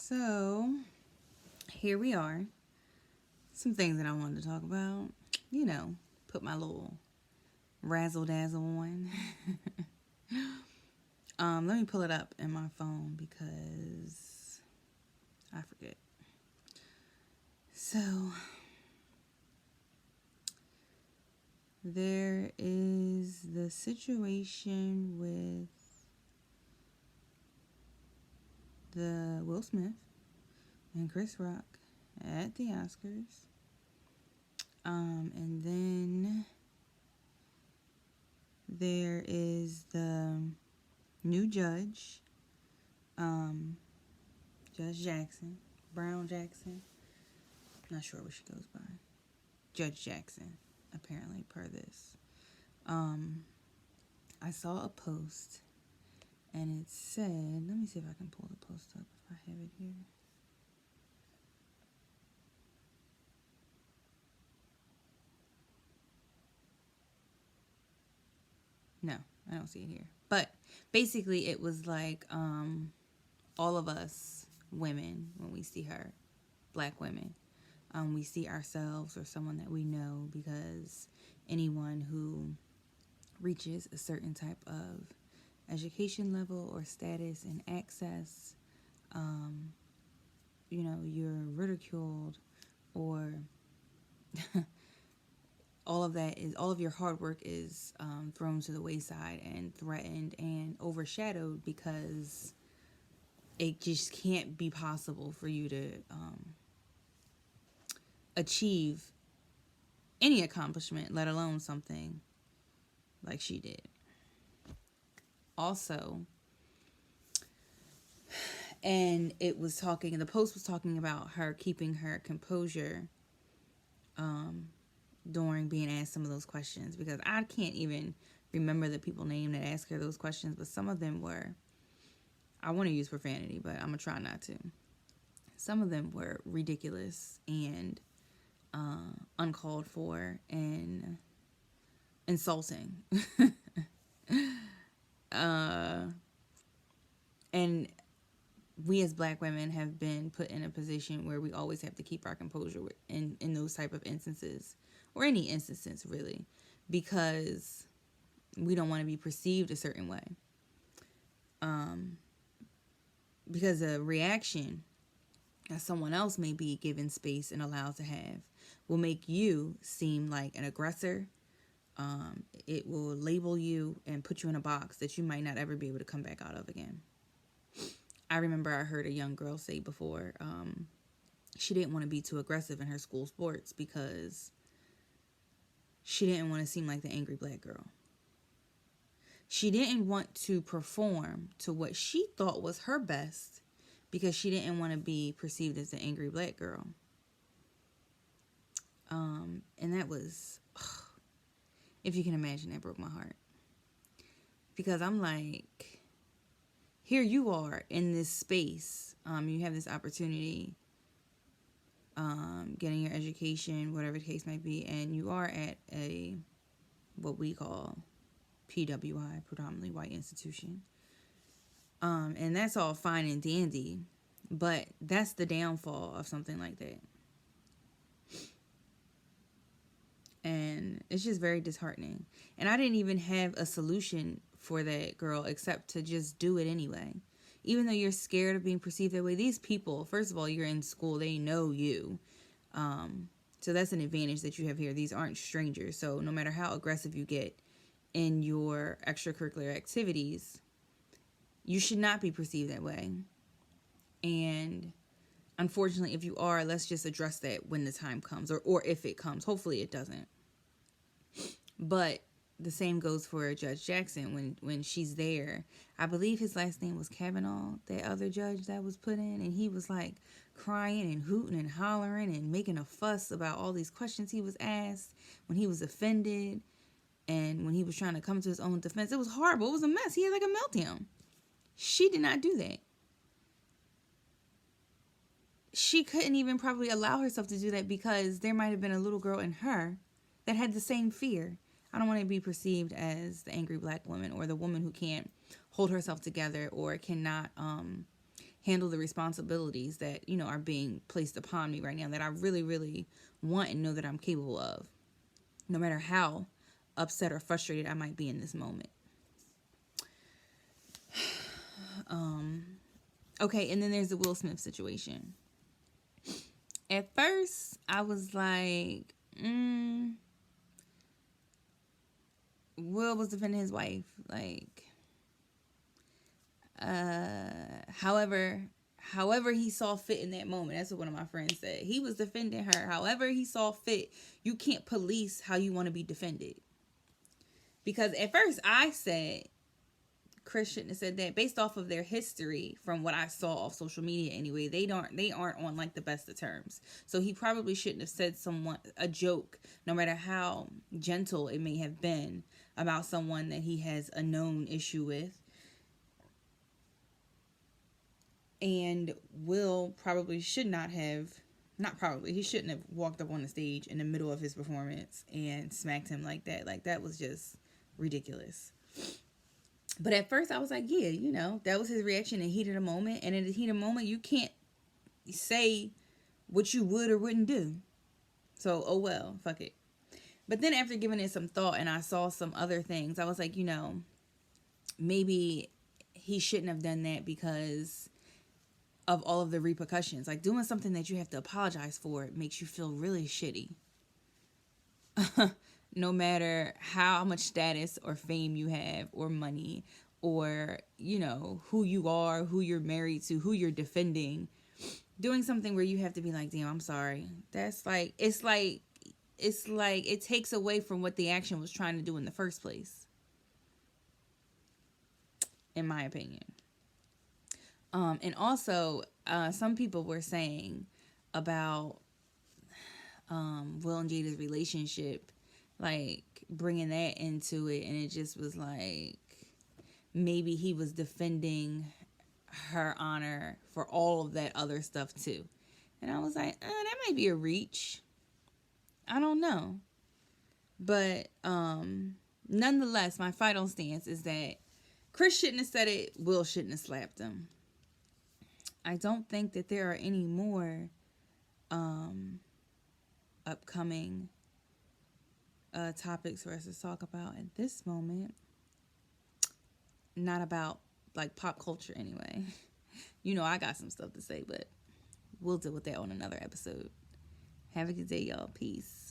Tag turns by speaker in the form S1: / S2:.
S1: So, here we are. Some things that I wanted to talk about. You know, put my little razzle dazzle on. Let me pull it up in my phone because I forget. So, there is the situation with the Will Smith and Chris Rock at the Oscars. And then there is the new judge, Judge Jackson, Brown Jackson. Not sure what she goes by. Judge Jackson, apparently, per this. I saw a post and it said, let me see if I can pull the post up if I have it here. No, I don't see it here. But basically, it was like all of us women, when we see her, black women, we see ourselves or someone that we know because anyone who reaches a certain type of education level or status and access, you're ridiculed or all of your hard work is thrown to the wayside and threatened and overshadowed because it just can't be possible for you to achieve any accomplishment, let alone something like she did. Also, and the post was talking about her keeping her composure during being asked some of those questions, because I can't even remember the people name that asked her those questions, but some of them were, I want to use profanity, but I'm going to try not to. Some of them were ridiculous and uncalled for and insulting. And we as black women have been put in a position where we always have to keep our composure in those type of instances, or any instances really, because we don't want to be perceived a certain way. Because a reaction that someone else may be given space and allowed to have will make you seem like an aggressor. It will label you and put you in a box that you might not ever be able to come back out of again. I remember I heard a young girl say before, she didn't want to be too aggressive in her school sports because she didn't want to seem like the angry black girl. She didn't want to perform to what she thought was her best because she didn't want to be perceived as the angry black girl. And that was, if you can imagine, that broke my heart. Because I'm like, here you are in this space. You have this opportunity, getting your education, whatever the case might be, and you are at what we call PWI, predominantly white institution. And that's all fine and dandy, but that's the downfall of something like that. And it's just very disheartening. And I didn't even have a solution for that girl except to just do it anyway. Even though you're scared of being perceived that way, these people, first of all, you're in school, they know you. So that's an advantage that you have here. These aren't strangers. So no matter how aggressive you get in your extracurricular activities, you should not be perceived that way. And unfortunately, if you are, let's just address that when the time comes, or if it comes. Hopefully it doesn't. But the same goes for Judge Jackson when she's there. I believe his last name was Kavanaugh, that other judge that was put in, and he was like crying and hooting and hollering and making a fuss about all these questions he was asked when he was offended and when he was trying to come to his own defense. It was horrible. It was a mess. He had like a meltdown. She did not do that. She couldn't even probably allow herself to do that because there might have been a little girl in her that had the same fear. I don't want to be perceived as the angry black woman or the woman who can't hold herself together or cannot handle the responsibilities that, you know, are being placed upon me right now that I really, really want and know that I'm capable of, no matter how upset or frustrated I might be in this moment. Okay, and then there's the Will Smith situation. At first, I was like, Will was defending his wife. Like, however he saw fit in that moment. That's what one of my friends said. He was defending her however he saw fit. You can't police how you want to be defended. Because at first I said Chris shouldn't have said that. Based off of their history, from what I saw off social media anyway, they aren't on like the best of terms. So he probably shouldn't have said a joke, no matter how gentle it may have been, about someone that he has a known issue with. And Will probably should not have, not probably, he shouldn't have walked up on the stage in the middle of his performance and smacked him like that. Like, that was just ridiculous. But at first I was like, yeah, you know, that was his reaction in the heat of the moment. And in the heat of the moment, you can't say what you would or wouldn't do. So, oh well, fuck it. But then after giving it some thought and I saw some other things, I was like, you know, maybe he shouldn't have done that because of all of the repercussions. Like, doing something that you have to apologize for makes you feel really shitty. No matter how much status or fame you have, or money, or, you know, who you are, who you're married to, who you're defending, doing something where you have to be like, damn, I'm sorry. That's like, it's like it takes away from what the action was trying to do in the first place, in my opinion. And also, some people were saying about Will and Jada's relationship, like bringing that into it, and it just was like maybe he was defending her honor for all of that other stuff too. And I was like, that might be a reach. I don't know. But nonetheless, my final stance is that Chris shouldn't have said it. Will shouldn't have slapped him. I don't think that there are any more upcoming topics for us to talk about at this moment. Not about like pop culture anyway. You know, I got some stuff to say, but we'll deal with that on another episode. Have a good day, y'all. Peace.